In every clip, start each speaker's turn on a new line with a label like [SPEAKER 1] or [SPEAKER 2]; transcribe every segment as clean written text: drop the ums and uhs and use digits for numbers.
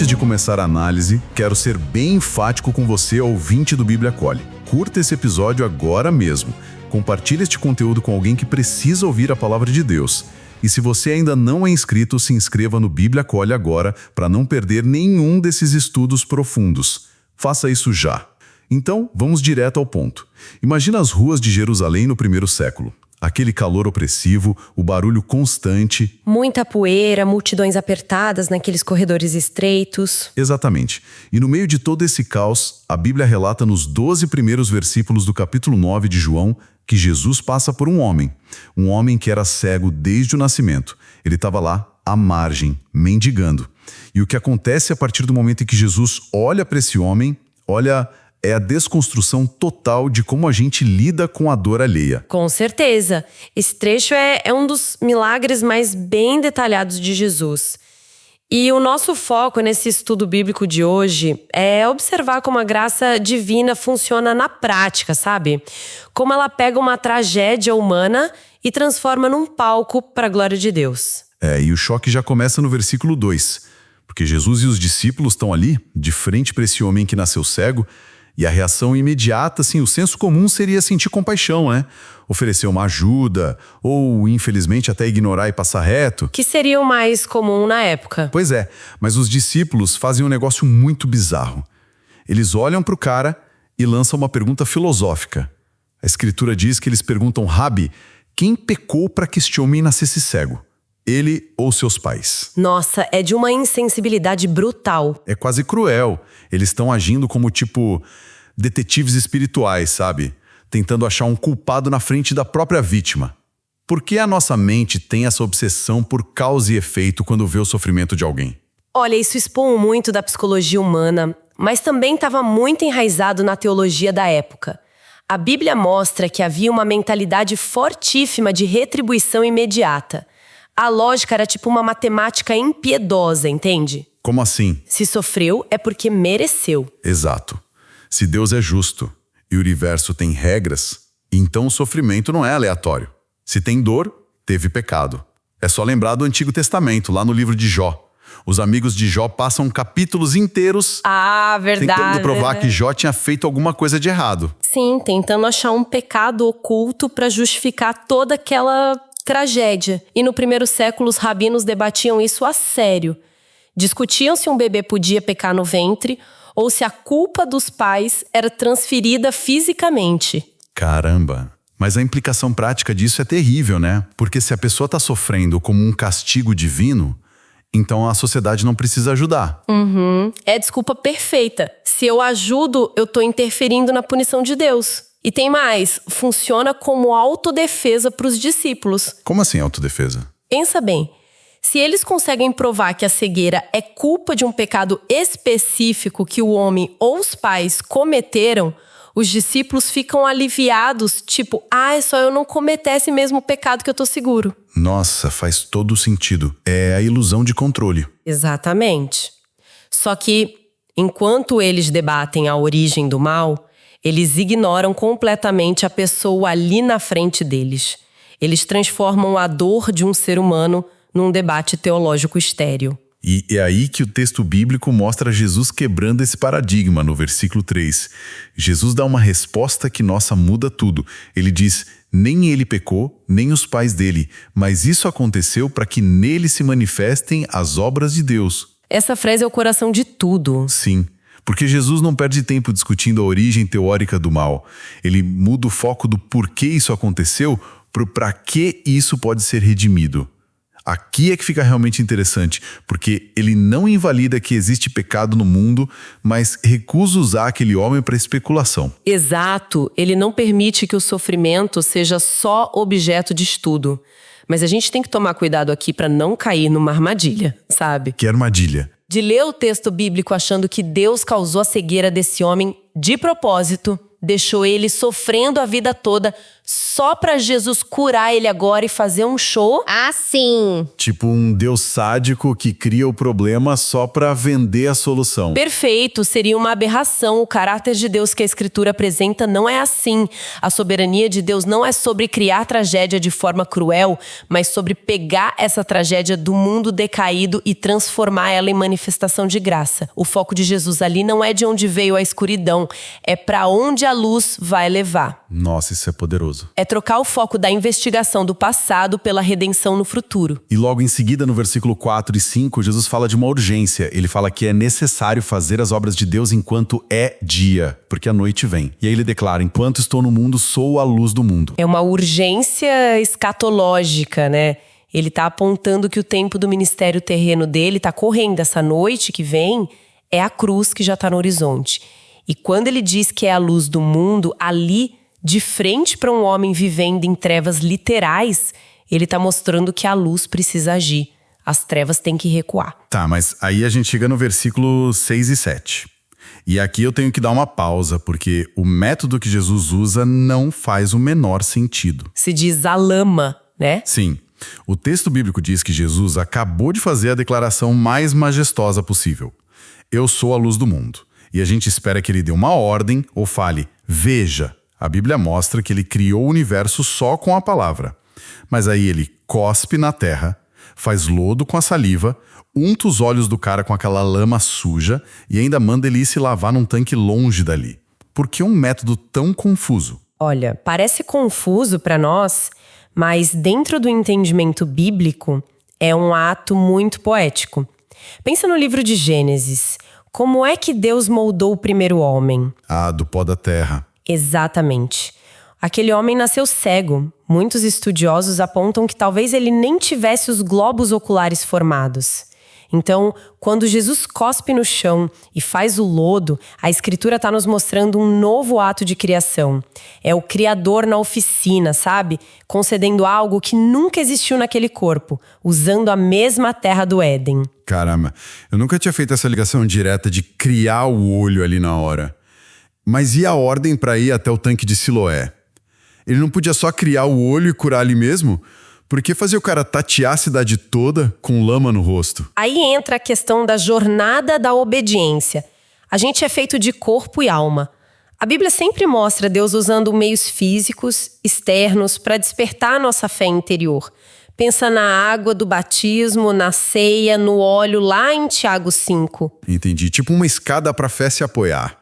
[SPEAKER 1] Antes de começar a análise, quero ser bem enfático com você, ouvinte do Bíblia Acolhe. Curta esse episódio agora mesmo. Compartilhe este conteúdo com alguém que precisa ouvir a palavra de Deus. E se você ainda não é inscrito, se inscreva no Bíblia Acolhe agora para não perder nenhum desses estudos profundos. Faça isso já. Então, vamos direto ao ponto. Imagina as ruas de Jerusalém no primeiro século. Aquele calor opressivo, o barulho constante.
[SPEAKER 2] Muita poeira, multidões apertadas naqueles corredores estreitos.
[SPEAKER 1] Exatamente. E no meio de todo esse caos, a Bíblia relata nos 12 primeiros versículos do capítulo 9 de João que Jesus passa por um homem que era cego desde o nascimento. Ele estava lá, à margem, mendigando. E o que acontece a partir do momento em que Jesus olha para esse homem, é a desconstrução total de como a gente lida com a dor alheia.
[SPEAKER 2] Com certeza. Esse trecho é um dos milagres mais bem detalhados de Jesus. E o nosso foco nesse estudo bíblico de hoje é observar como a graça divina funciona na prática, sabe? Como ela pega uma tragédia humana e transforma num palco para a glória de Deus.
[SPEAKER 1] E o choque já começa no versículo 2. Porque Jesus e os discípulos estão ali, de frente para esse homem que nasceu cego, e a reação imediata, assim, o senso comum seria sentir compaixão, né? Oferecer uma ajuda, ou, infelizmente, até ignorar e passar reto.
[SPEAKER 2] Que seria o mais comum na época.
[SPEAKER 1] Pois é, mas os discípulos fazem um negócio muito bizarro. Eles olham para o cara e lançam uma pergunta filosófica. A Escritura diz que eles perguntam: Rabi, quem pecou para que este homem nascesse cego? Ele ou seus pais?
[SPEAKER 2] Nossa, é de uma insensibilidade brutal.
[SPEAKER 1] É quase cruel. Eles estão agindo como, detetives espirituais, sabe? Tentando achar um culpado na frente da própria vítima. Por que a nossa mente tem essa obsessão por causa e efeito quando vê o sofrimento de alguém?
[SPEAKER 2] Olha, isso expõe muito da psicologia humana, mas também estava muito enraizado na teologia da época. A Bíblia mostra que havia uma mentalidade fortíssima de retribuição imediata. A lógica era tipo uma matemática impiedosa, entende?
[SPEAKER 1] Como assim?
[SPEAKER 2] Se sofreu, é porque mereceu.
[SPEAKER 1] Exato. Se Deus é justo e o universo tem regras, então o sofrimento não é aleatório. Se tem dor, teve pecado. É só lembrar do Antigo Testamento, lá no livro de Jó. Os amigos de Jó passam capítulos inteiros tentando provar que Jó tinha feito alguma coisa de errado.
[SPEAKER 2] Sim, tentando achar um pecado oculto para justificar toda aquela tragédia. E no primeiro século, os rabinos debatiam isso a sério. Discutiam se um bebê podia pecar no ventre ou se a culpa dos pais era transferida fisicamente.
[SPEAKER 1] Caramba! Mas a implicação prática disso é terrível, né? Porque se a pessoa está sofrendo como um castigo divino, então a sociedade não precisa ajudar.
[SPEAKER 2] É a desculpa perfeita. Se eu ajudo, eu tô interferindo na punição de Deus. E tem mais, funciona como autodefesa para os discípulos.
[SPEAKER 1] Como assim autodefesa?
[SPEAKER 2] Pensa bem, se eles conseguem provar que a cegueira é culpa de um pecado específico que o homem ou os pais cometeram, os discípulos ficam aliviados, é só eu não cometer esse mesmo pecado que eu tô seguro.
[SPEAKER 1] Nossa, faz todo sentido. É a ilusão de controle.
[SPEAKER 2] Exatamente. Só que, enquanto eles debatem a origem do mal, eles ignoram completamente a pessoa ali na frente deles. Eles transformam a dor de um ser humano num debate teológico estéril.
[SPEAKER 1] E é aí que o texto bíblico mostra Jesus quebrando esse paradigma no versículo 3. Jesus dá uma resposta que, muda tudo. Ele diz: nem ele pecou, nem os pais dele, mas isso aconteceu para que nele se manifestem as obras de Deus.
[SPEAKER 2] Essa frase é o coração de tudo.
[SPEAKER 1] Sim. Porque Jesus não perde tempo discutindo a origem teórica do mal. Ele muda o foco do porquê isso aconteceu para que isso pode ser redimido. Aqui é que fica realmente interessante, porque ele não invalida que existe pecado no mundo, mas recusa usar aquele homem para especulação.
[SPEAKER 2] Exato. Ele não permite que o sofrimento seja só objeto de estudo. Mas a gente tem que tomar cuidado aqui para não cair numa armadilha, sabe?
[SPEAKER 1] Que armadilha?
[SPEAKER 2] De ler o texto bíblico achando que Deus causou a cegueira desse homem de propósito, deixou ele sofrendo a vida toda só pra Jesus curar ele agora e fazer um show?
[SPEAKER 3] Ah, sim.
[SPEAKER 1] Tipo um Deus sádico que cria o problema só pra vender a solução.
[SPEAKER 2] Perfeito, seria uma aberração. O caráter de Deus que a Escritura apresenta não é assim. A soberania de Deus não é sobre criar tragédia de forma cruel, mas sobre pegar essa tragédia do mundo decaído e transformar ela em manifestação de graça. O foco de Jesus ali não é de onde veio a escuridão, é pra onde a luz vai levar.
[SPEAKER 1] Nossa, isso é poderoso.
[SPEAKER 2] É trocar o foco da investigação do passado pela redenção no futuro.
[SPEAKER 1] E logo em seguida, no versículo 4 e 5, Jesus fala de uma urgência. Ele fala que é necessário fazer as obras de Deus enquanto é dia, porque a noite vem. E aí ele declara, enquanto estou no mundo, sou a luz do mundo.
[SPEAKER 2] É uma urgência escatológica, né? Ele tá apontando que o tempo do ministério terreno dele tá correndo. Essa noite que vem é a cruz que já tá no horizonte. E quando ele diz que é a luz do mundo, ali, de frente para um homem vivendo em trevas literais, ele tá mostrando que a luz precisa agir. As trevas têm que recuar.
[SPEAKER 1] Tá, mas aí a gente chega no versículo 6 e 7. E aqui eu tenho que dar uma pausa, porque o método que Jesus usa não faz o menor sentido.
[SPEAKER 2] Se diz a lama, né?
[SPEAKER 1] Sim, o texto bíblico diz que Jesus acabou de fazer a declaração mais majestosa possível. Eu sou a luz do mundo. E a gente espera que ele dê uma ordem ou fale, veja. A Bíblia mostra que ele criou o universo só com a palavra. Mas aí ele cospe na terra, faz lodo com a saliva, unta os olhos do cara com aquela lama suja e ainda manda ele ir se lavar num tanque longe dali. Por que um método tão confuso?
[SPEAKER 2] Olha, parece confuso para nós, mas dentro do entendimento bíblico é um ato muito poético. Pensa no livro de Gênesis. Como é que Deus moldou o primeiro homem?
[SPEAKER 1] Ah, do pó da terra.
[SPEAKER 2] Exatamente. Aquele homem nasceu cego. Muitos estudiosos apontam que talvez ele nem tivesse os globos oculares formados. Então, quando Jesus cospe no chão e faz o lodo, a Escritura está nos mostrando um novo ato de criação. É o Criador na oficina, sabe? Concedendo algo que nunca existiu naquele corpo, usando a mesma terra do Éden.
[SPEAKER 1] Caramba, eu nunca tinha feito essa ligação direta de criar o olho ali na hora. Mas e a ordem para ir até o tanque de Siloé? Ele não podia só criar o olho e curar ali mesmo? Por que fazer o cara tatear a cidade toda com lama no rosto?
[SPEAKER 2] Aí entra a questão da jornada da obediência. A gente é feito de corpo e alma. A Bíblia sempre mostra Deus usando meios físicos, externos, para despertar a nossa fé interior. Pensa na água do batismo, na ceia, no óleo, lá em Tiago 5.
[SPEAKER 1] Entendi, tipo uma escada para a fé se apoiar.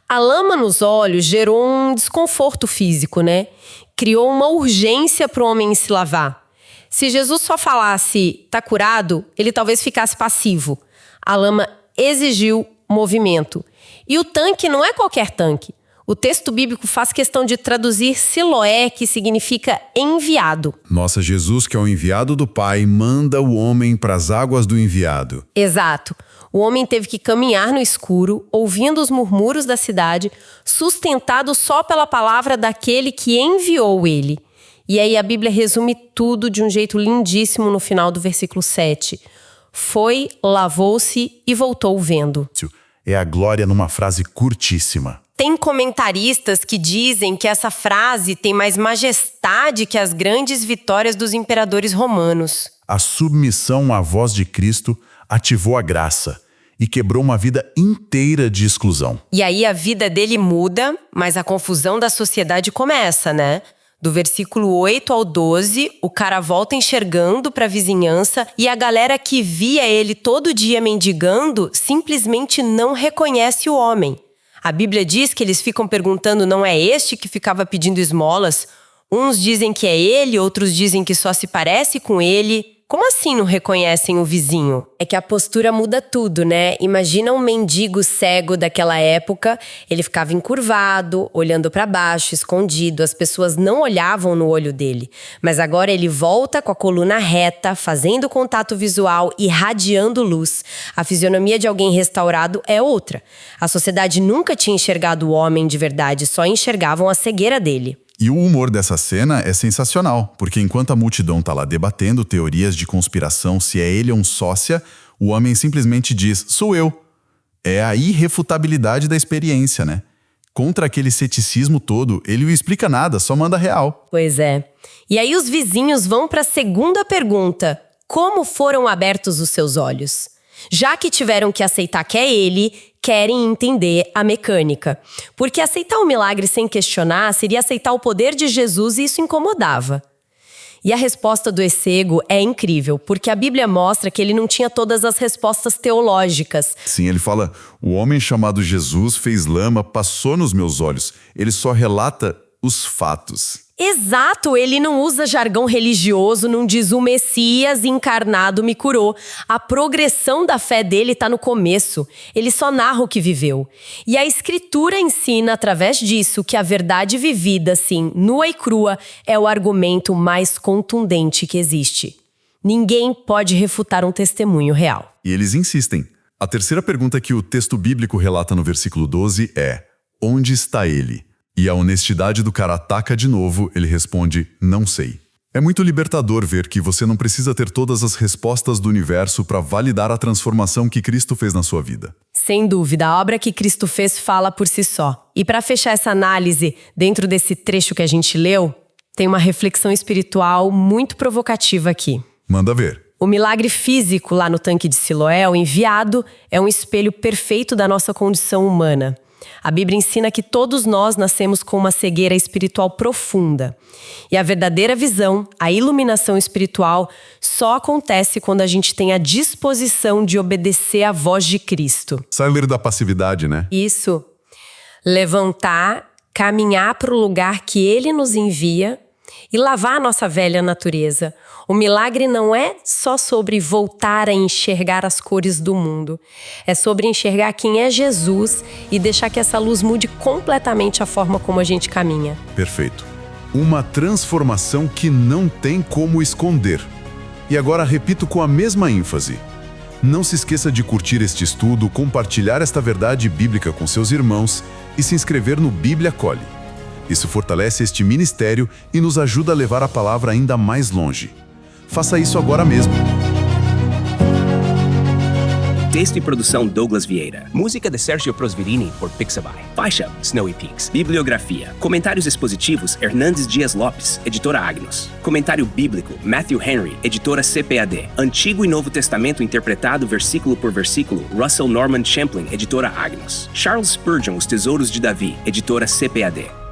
[SPEAKER 2] A lama nos olhos gerou um desconforto físico, né? Criou uma urgência para o homem se lavar. Se Jesus só falasse, tá curado, ele talvez ficasse passivo. A lama exigiu movimento. E o tanque não é qualquer tanque. O texto bíblico faz questão de traduzir Siloé, que significa enviado.
[SPEAKER 1] Nossa, Jesus, que é o enviado do Pai, manda o homem para as águas do enviado.
[SPEAKER 2] Exato. O homem teve que caminhar no escuro, ouvindo os murmúrios da cidade, sustentado só pela palavra daquele que enviou ele. E aí a Bíblia resume tudo de um jeito lindíssimo no final do versículo 7. Foi, lavou-se e voltou vendo.
[SPEAKER 1] É a glória numa frase curtíssima.
[SPEAKER 2] Tem comentaristas que dizem que essa frase tem mais majestade que as grandes vitórias dos imperadores romanos.
[SPEAKER 1] A submissão à voz de Cristo ativou a graça e quebrou uma vida inteira de exclusão.
[SPEAKER 2] E aí a vida dele muda, mas a confusão da sociedade começa, né? Do versículo 8 ao 12, o cara volta enxergando para a vizinhança e a galera que via ele todo dia mendigando simplesmente não reconhece o homem. A Bíblia diz que eles ficam perguntando, não é este que ficava pedindo esmolas? Uns dizem que é ele, outros dizem que só se parece com ele. Como assim não reconhecem o vizinho? É que a postura muda tudo, né? Imagina um mendigo cego daquela época, ele ficava encurvado, olhando para baixo, escondido, as pessoas não olhavam no olho dele. Mas agora ele volta com a coluna reta, fazendo contato visual e irradiando luz. A fisionomia de alguém restaurado é outra. A sociedade nunca tinha enxergado o homem de verdade, só enxergavam a cegueira dele.
[SPEAKER 1] E o humor dessa cena é sensacional, porque enquanto a multidão tá lá debatendo teorias de conspiração se é ele ou um sócia, o homem simplesmente diz, sou eu. É a irrefutabilidade da experiência, né? Contra aquele ceticismo todo, ele não explica nada, só manda real.
[SPEAKER 2] Pois é. E aí os vizinhos vão para a segunda pergunta. Como foram abertos os seus olhos? Já que tiveram que aceitar que é ele, querem entender a mecânica. Porque aceitar o milagre sem questionar seria aceitar o poder de Jesus e isso incomodava. E a resposta do Essego é incrível, porque a Bíblia mostra que ele não tinha todas as respostas teológicas.
[SPEAKER 1] Sim, ele fala, o homem chamado Jesus fez lama, passou nos meus olhos. Ele só relata os fatos.
[SPEAKER 2] Exato, ele não usa jargão religioso, não diz o Messias encarnado me curou. A progressão da fé dele está no começo, ele só narra o que viveu. E a Escritura ensina, através disso, que a verdade vivida, assim, nua e crua, é o argumento mais contundente que existe. Ninguém pode refutar um testemunho real.
[SPEAKER 1] E eles insistem. A terceira pergunta que o texto bíblico relata no versículo 12 é: onde está ele? E a honestidade do cara ataca de novo, ele responde, não sei. É muito libertador ver que você não precisa ter todas as respostas do universo para validar a transformação que Cristo fez na sua vida.
[SPEAKER 2] Sem dúvida, a obra que Cristo fez fala por si só. E para fechar essa análise, dentro desse trecho que a gente leu, tem uma reflexão espiritual muito provocativa aqui.
[SPEAKER 1] Manda ver.
[SPEAKER 2] O milagre físico lá no tanque de Siloé, o enviado, é um espelho perfeito da nossa condição humana. A Bíblia ensina que todos nós nascemos com uma cegueira espiritual profunda. E a verdadeira visão, a iluminação espiritual, só acontece quando a gente tem a disposição de obedecer à voz de Cristo.
[SPEAKER 1] Sair da passividade, né?
[SPEAKER 2] Isso. Levantar, caminhar para o lugar que Ele nos envia e lavar a nossa velha natureza. O milagre não é só sobre voltar a enxergar as cores do mundo. É sobre enxergar quem é Jesus e deixar que essa luz mude completamente a forma como a gente caminha.
[SPEAKER 1] Perfeito. Uma transformação que não tem como esconder. E agora repito com a mesma ênfase. Não se esqueça de curtir este estudo, compartilhar esta verdade bíblica com seus irmãos e se inscrever no Bíblia Acolhe. Isso fortalece este ministério e nos ajuda a levar a palavra ainda mais longe. Faça isso agora mesmo.
[SPEAKER 3] Texto e produção Douglas Vieira. Música de Sergio Prosverini por Pixabay. Faixa Snowy Peaks. Bibliografia. Comentários expositivos Hernandes Dias Lopes, editora Agnos. Comentário bíblico Matthew Henry, editora CPAD. Antigo e Novo Testamento interpretado versículo por versículo Russell Norman Champlin, editora Agnos. Charles Spurgeon, Os Tesouros de Davi, editora CPAD.